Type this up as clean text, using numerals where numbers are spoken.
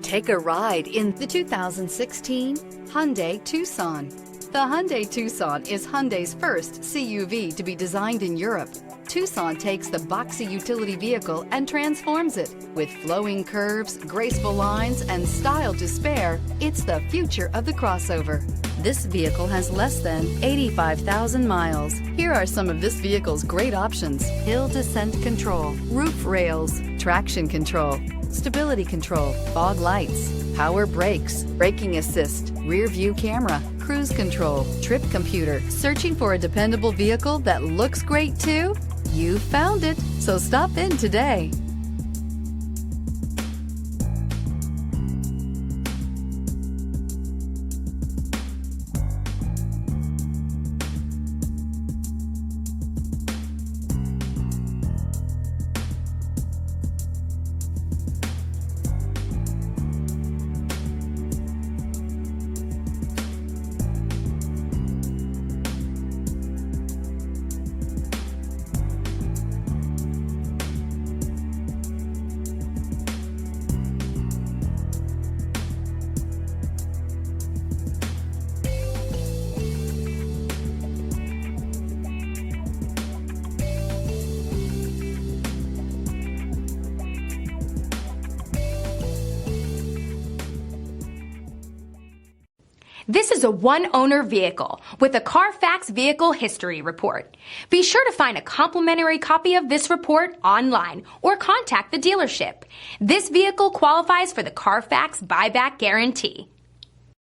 Take a ride in the 2016 Hyundai Tucson. The Hyundai Tucson is Hyundai's first CUV to be designed in Europe. Tucson takes the boxy utility vehicle and transforms it. With flowing curves, graceful lines, and style to spare, it's the future of the crossover. This vehicle has less than 85,000 miles. Here are some of this vehicle's great options: hill descent control, roof rails, traction control, stability control, fog lights, power brakes, braking assist, rear view camera, cruise control, trip computer. Searching for a dependable vehicle that looks great too? You found it, so stop in today. This is a one-owner vehicle with a Carfax Vehicle History Report. Be sure to find a complimentary copy of this report online or contact the dealership. This vehicle qualifies for the Carfax Buyback Guarantee.